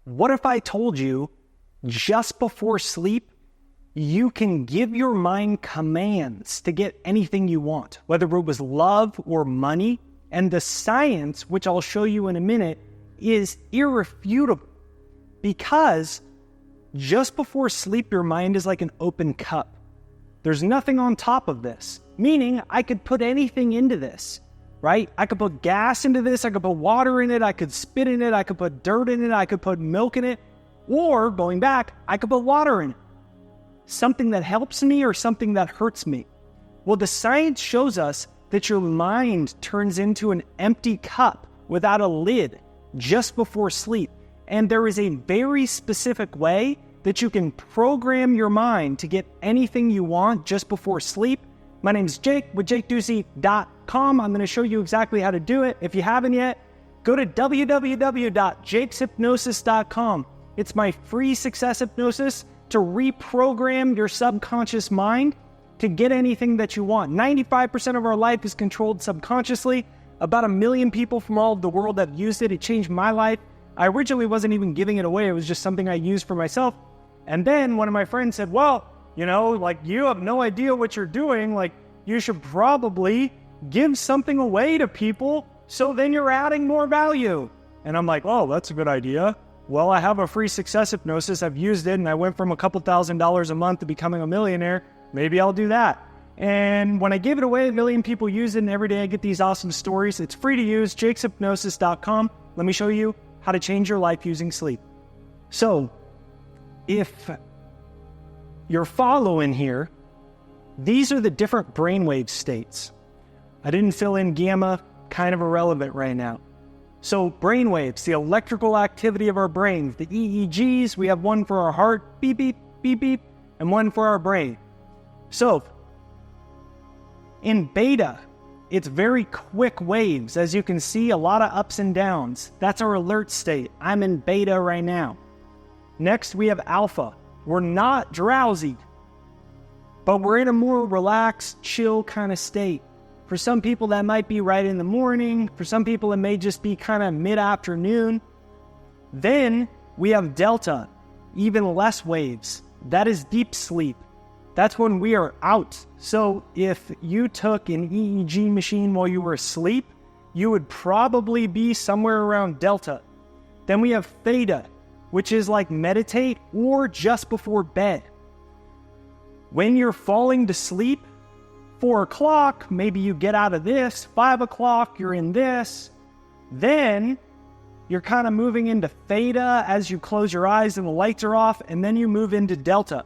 What if I told you just before sleep, you can give your mind commands to get anything you want, whether it was love or money, and the science, which I'll show you in a minute, is irrefutable because just before sleep, your mind is like an open cup. There's nothing on top of this, meaning I could put anything into this, right? I could put gas into this, I could put water in it, I could spit in it, I could put dirt in it, I could put milk in it, or going back, I could put water in it. Something that helps me or something that hurts me. Well, the science shows us that your mind turns into an empty cup without a lid just before sleep. And there is a very specific way that you can program your mind to get anything you want just before sleep. My name is Jake with jakeducey.com. I'm going to show you exactly how to do it. If you haven't yet, go to www.jakeshypnosis.com. It's my free success hypnosis to reprogram your subconscious mind to get anything that you want. 95% of our life is controlled subconsciously. About 1 million people from all over the world have used it. It changed my life. I originally wasn't even giving it away. It was just something I used for myself. And then one of my friends said, well, you have no idea what you're doing. You should probably give something away to people so then you're adding more value. And I'm like, oh, that's a good idea. Well, I have a free success hypnosis. I've used it and I went from a couple $1,000s a month to becoming a millionaire. Maybe I'll do that. And when I give it away, 1 million people use it, and every day I get these awesome stories. It's free to use, jakeshypnosis.com. Let me show you how to change your life using sleep. So, if you're following here, these are the different brainwave states. I didn't fill in gamma, kind of irrelevant right now. So brainwaves, the electrical activity of our brains, the EEGs, we have one for our heart, beep, beep, beep, beep, and one for our brain. So in beta, it's very quick waves. As you can see, a lot of ups and downs. That's our alert state. I'm in beta right now. Next, we have alpha. We're not drowsy, but we're in a more relaxed, chill kind of state. For some people, that might be right in the morning. For some people, it may just be kind of mid-afternoon. Then we have delta, even less waves. That is deep sleep. That's when we are out. So if you took an EEG machine while you were asleep, you would probably be somewhere around delta. Then we have theta, which is like meditate or just before bed. When you're falling to sleep, 4 o'clock, maybe you get out of this. 5 o'clock, you're in this. Then you're kind of moving into theta as you close your eyes and the lights are off, and then you move into delta.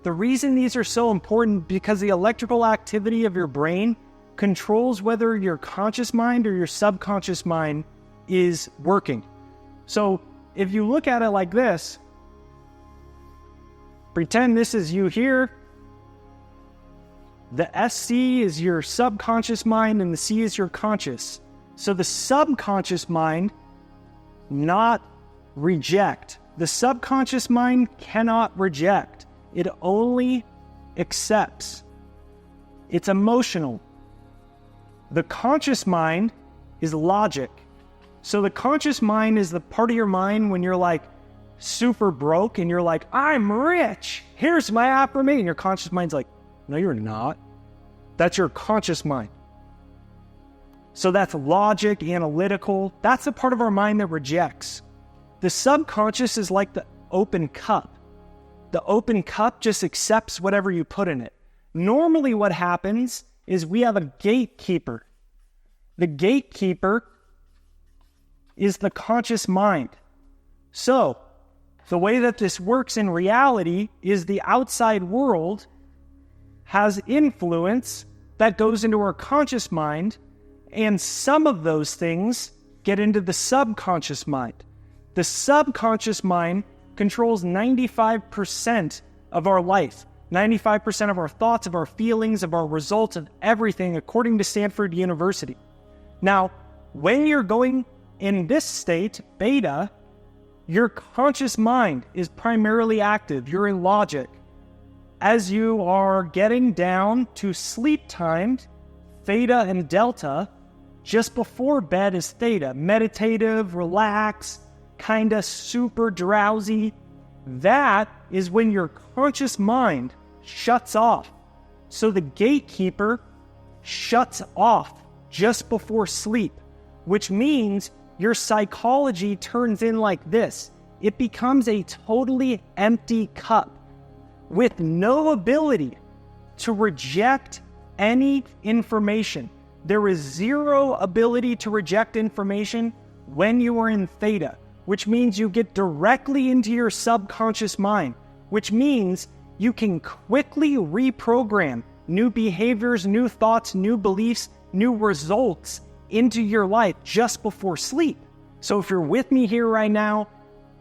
The reason these are so important because the electrical activity of your brain controls whether your conscious mind or your subconscious mind is working. So if you look at it like this, pretend this is you here. The SC is your subconscious mind and the C is your conscious. So the subconscious mind, not reject. The subconscious mind cannot reject. It only accepts. It's emotional. The conscious mind is logic. So the conscious mind is the part of your mind when you're like super broke and you're like, I'm rich. Here's my affirmation. And your conscious mind's like, no, you're not. That's your conscious mind. So that's logic, analytical. That's the part of our mind that rejects. The subconscious is like the open cup. The open cup just accepts whatever you put in it. Normally what happens is we have a gatekeeper. The gatekeeper is the conscious mind. So the way that this works in reality is the outside world has influence that goes into our conscious mind, and some of those things get into the subconscious mind. The subconscious mind controls 95% of our life, 95% of our thoughts, of our feelings, of our results, of everything, according to Stanford University. Now, when you're going in this state, beta, your conscious mind is primarily active. You're in logic. As you are getting down to sleep time, theta and delta, just before bed is theta, meditative, relaxed, kind of super drowsy. That is when your conscious mind shuts off. So the gatekeeper shuts off just before sleep, which means your psychology turns in like this. It becomes a totally empty cup with no ability to reject any information. There is zero ability to reject information when you are in theta, which means you get directly into your subconscious mind, which means you can quickly reprogram new behaviors, new thoughts, new beliefs, new results into your life just before sleep. So if you're with me here right now,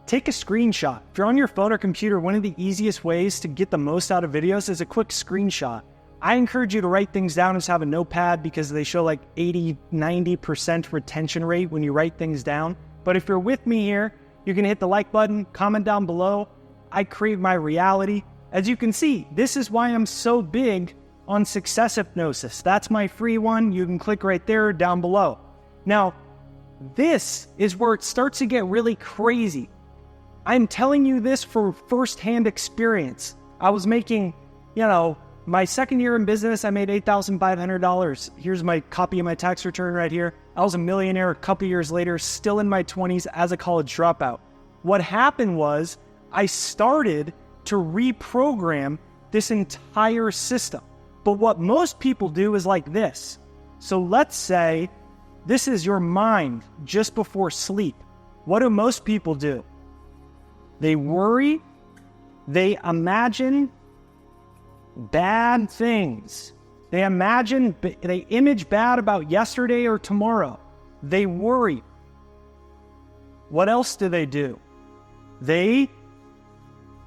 take a screenshot. If you're on your phone or computer, one of the easiest ways to get the most out of videos is a quick screenshot. I encourage you to write things down and just have a notepad because they show like 80-90% retention rate when you write things down. But if you're with me here, you can hit the like button, comment down below. I create my reality. As you can see, this is why I'm so big on success hypnosis. That's my free one. You can click right there down below. Now, this is where it starts to get really crazy. I'm telling you this for firsthand experience. I was making, my second year in business, I made $8,500. Here's my copy of my tax return right here. I was a millionaire a couple years later, still in my 20s as a college dropout. What happened was I started to reprogram this entire system. But what most people do is like this. So let's say this is your mind just before sleep. What do most people do? They worry, they imagine bad things. They image bad about yesterday or tomorrow. They worry. What else do? They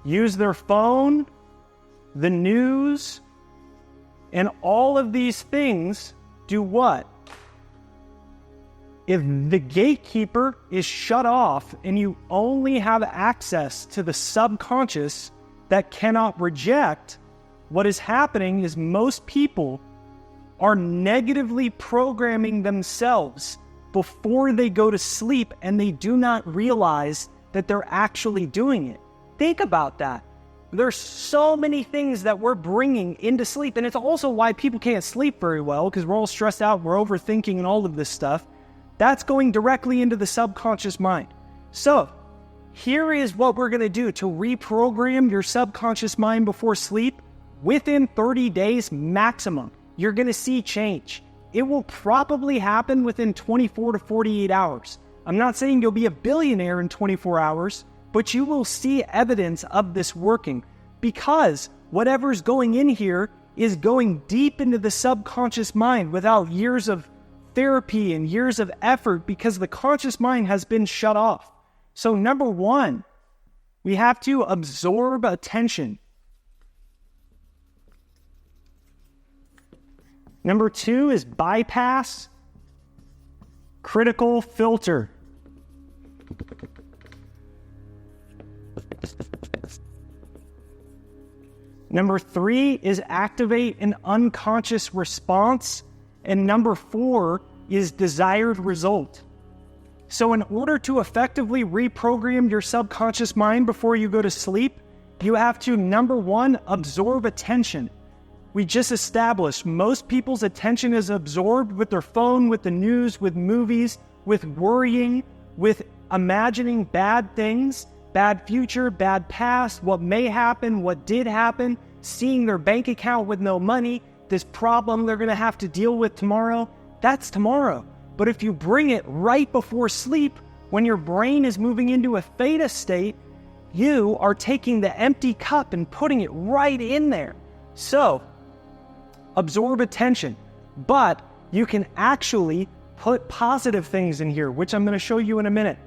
use their phone, the news, and all of these things do what? If the gatekeeper is shut off and you only have access to the subconscious that cannot reject, what is happening is most people are negatively programming themselves before they go to sleep and they do not realize that they're actually doing it. Think about that. There's so many things that we're bringing into sleep, and it's also why people can't sleep very well because we're all stressed out, we're overthinking and all of this stuff. That's going directly into the subconscious mind. So, here is what we're going to do to reprogram your subconscious mind before sleep. Within 30 days maximum, you're going to see change. It will probably happen within 24 to 48 hours. I'm not saying you'll be a billionaire in 24 hours, but you will see evidence of this working because whatever's going in here is going deep into the subconscious mind without years of therapy and years of effort because the conscious mind has been shut off. So number one, we have to absorb attention. Number two is bypass critical filter. Number three is activate an unconscious response. And number four is desired result. So in order to effectively reprogram your subconscious mind before you go to sleep, you have to, number one, absorb attention. We just established most people's attention is absorbed with their phone, with the news, with movies, with worrying, with imagining bad things, bad future, bad past, what may happen, what did happen, seeing their bank account with no money, this problem they're going to have to deal with tomorrow. That's tomorrow. But if you bring it right before sleep, when your brain is moving into a theta state, you are taking the empty cup and putting it right in there. So, absorb attention. But you can actually put positive things in here, which I'm going to show you in a minute.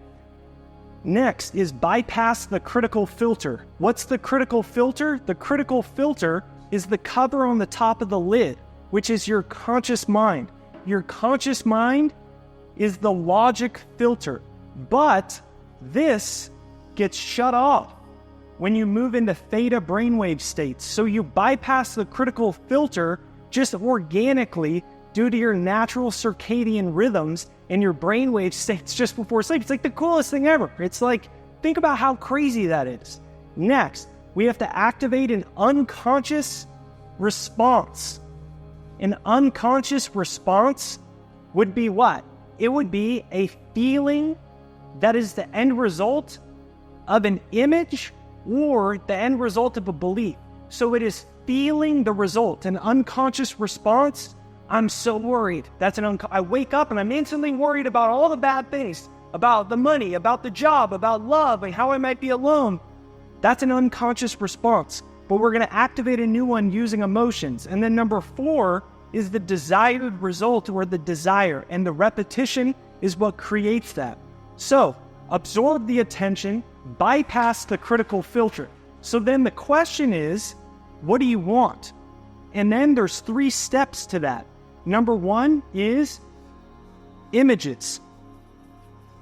Next is bypass the critical filter. What's the critical filter? The critical filter is the cover on the top of the lid, which is your conscious mind. Your conscious mind is the logic filter, but this gets shut off when you move into theta brainwave states. So you bypass the critical filter just organically due to your natural circadian rhythms and your brainwave states just before sleep. It's like the coolest thing ever. It's like, think about how crazy that is. Next, we have to activate an unconscious response. An unconscious response would be what? It would be a feeling that is the end result of an image or the end result of a belief. So it is feeling the result, an unconscious response. I'm so worried. I wake up and I'm instantly worried about all the bad things, about the money, about the job, about love, and how I might be alone. That's an unconscious response, but we're going to activate a new one using emotions. And then number 4 is the desired result, or the desire, and the repetition is what creates that. So absorb the attention, bypass the critical filter. So then the question is, what do you want? And then there's 3 steps to that. Number 1 is images.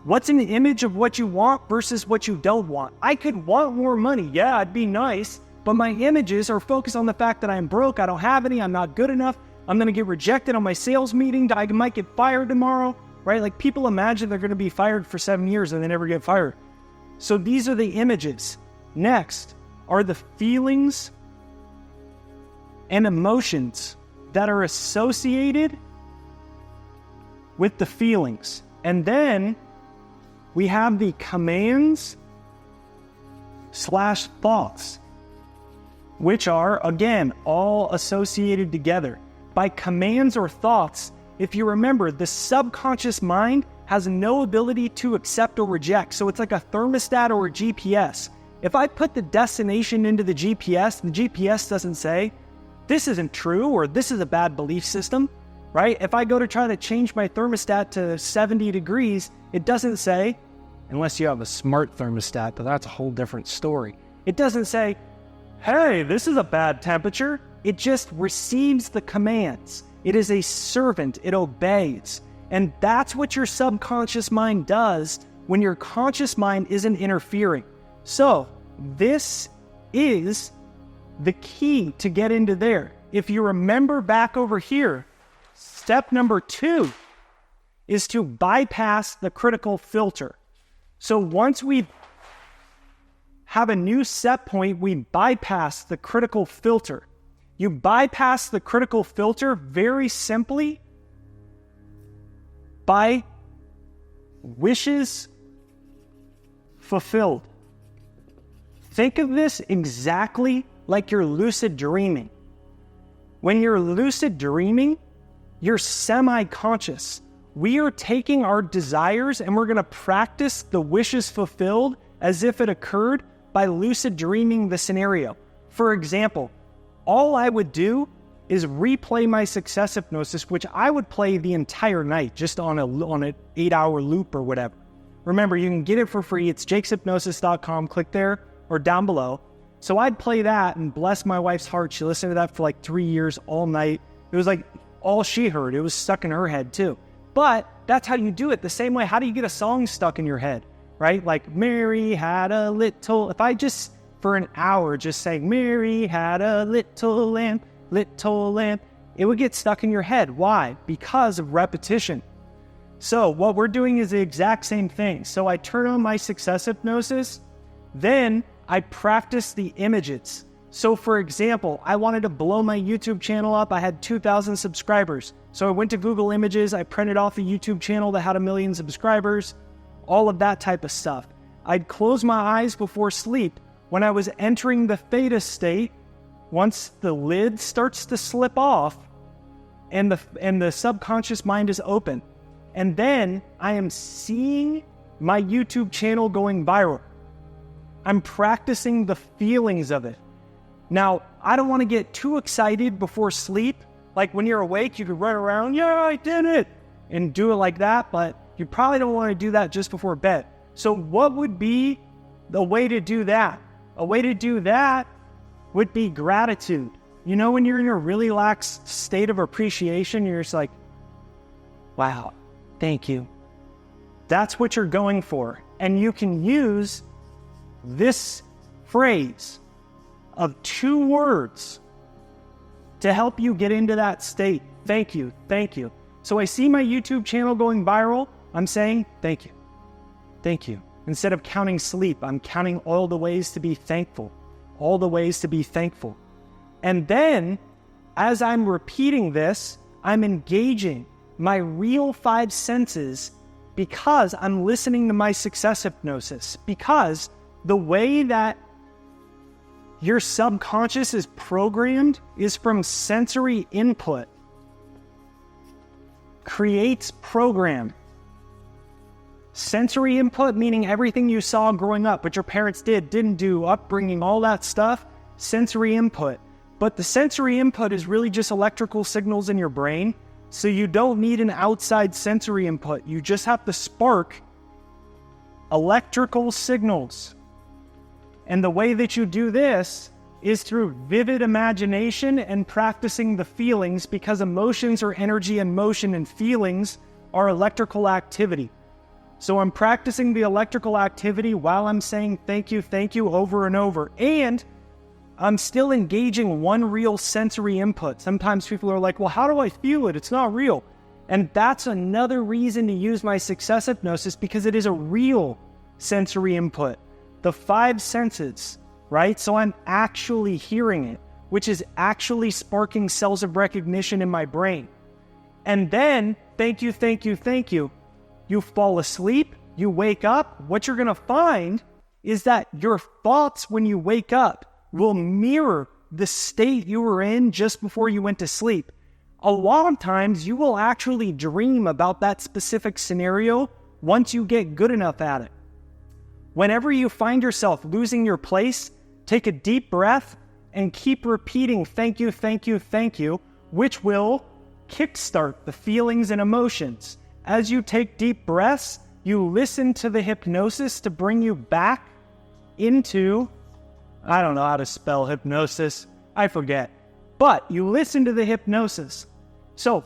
What's an image of what you want versus what you don't want? I could want more money. Yeah, it'd be nice. But my images are focused on the fact that I'm broke, I don't have any, I'm not good enough, I'm going to get rejected on my sales meeting, I might get fired tomorrow, right? Like, people imagine they're going to be fired for 7 years and they never get fired. So these are the images. Next are the feelings and emotions that are associated with the feelings. And then we have the commands/thoughts, which are, again, all associated together. By commands or thoughts, if you remember, the subconscious mind has no ability to accept or reject. So it's like a thermostat or a GPS. If I put the destination into the GPS doesn't say, this isn't true, or this is a bad belief system, right? If I go to try to change my thermostat to 70 degrees, it doesn't say, unless you have a smart thermostat, but that's a whole different story. It doesn't say, hey, this is a bad temperature. It just receives the commands. It is a servant. It obeys. And that's what your subconscious mind does when your conscious mind isn't interfering. So this is the key to get into there. If you remember back over here, step number 2 is to bypass the critical filter. So once we have a new set point, we bypass the critical filter. You bypass the critical filter very simply by wishes fulfilled. Think of this exactly like you're lucid dreaming. When you're lucid dreaming, you're semi-conscious. We are taking our desires and we're going to practice the wishes fulfilled as if it occurred by lucid dreaming the scenario. For example, all I would do is replay my success hypnosis, which I would play the entire night, just on an 8-hour loop or whatever. Remember, you can get it for free. It's jakeshypnosis.com. Click there or down below. So I'd play that and bless my wife's heart. She listened to that for like 3 years all night. It was like all she heard. It was stuck in her head too. But that's how you do it. The same way, how do you get a song stuck in your head, right? Like, Mary had a little... If I just, for an hour, just sang, Mary had a little lamb, it would get stuck in your head. Why? Because of repetition. So what we're doing is the exact same thing. So I turn on my success hypnosis, then I practice the images. So for example, I wanted to blow my YouTube channel up. I had 2,000 subscribers. So I went to Google Images. I printed off a YouTube channel that had 1 million subscribers, all of that type of stuff. I'd close my eyes before sleep. When I was entering the theta state, once the lid starts to slip off and the subconscious mind is open, and then I am seeing my YouTube channel going viral. I'm practicing the feelings of it. Now, I don't want to get too excited before sleep. Like when you're awake, you could run around, yeah, I did it, and do it like that, but you probably don't want to do that just before bed. So what would be the way to do that? A way to do that would be gratitude. You know, when you're in a really lax state of appreciation, you're just like, wow, thank you. That's what you're going for. And you can use this phrase of 2 words to help you get into that state. Thank you, thank you. So I see my YouTube channel going viral, I'm saying thank you, thank you. Instead of counting sleep, I'm counting all the ways to be thankful, all the ways to be thankful. And then, as I'm repeating this, I'm engaging my real 5 senses because I'm listening to my success hypnosis. Because the way that your subconscious is programmed is from sensory input. Creates program. Sensory input, meaning everything you saw growing up, what your parents did, didn't do, upbringing, all that stuff, sensory input. But the sensory input is really just electrical signals in your brain, so you don't need an outside sensory input. You just have to spark electrical signals. And the way that you do this is through vivid imagination and practicing the feelings, because emotions are energy and motion, and feelings are electrical activity. So I'm practicing the electrical activity while I'm saying thank you over and over. And I'm still engaging one real sensory input. Sometimes people are like, well, how do I feel it? It's not real. And that's another reason to use my success hypnosis, because it is a real sensory input. The 5 senses, right? So I'm actually hearing it, which is actually sparking cells of recognition in my brain. And then, thank you. You fall asleep, you wake up. What you're going to find is that your thoughts when you wake up will mirror the state you were in just before you went to sleep. A lot of times you will actually dream about that specific scenario once you get good enough at it. Whenever you find yourself losing your place, take a deep breath and keep repeating thank you, which will kickstart the feelings and emotions. As you take deep breaths, you listen to the hypnosis to bring you back into, I don't know how to spell hypnosis, I forget, but you listen to the hypnosis. So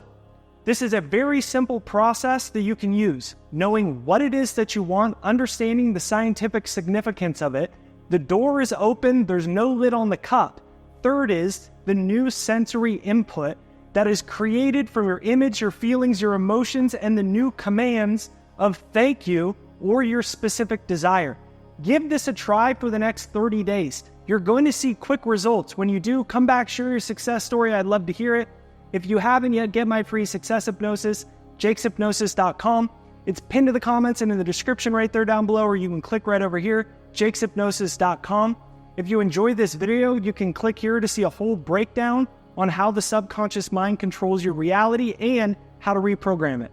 this is a very simple process that you can use. Knowing what it is that you want, understanding the scientific significance of it. The door is open, there's no lid on the cup. Third is the new sensory input that is created from your image, your feelings, your emotions, and the new commands of thank you or your specific desire. Give this a try for the next 30 days. You're going to see quick results. When you do, come back, share your success story. I'd love to hear it. If you haven't yet, get my free success hypnosis, jakeshypnosis.com. It's pinned to the comments and in the description right there down below, or you can click right over here, jakeshypnosis.com. If you enjoyed this video, you can click here to see a whole breakdown on how the subconscious mind controls your reality and how to reprogram it.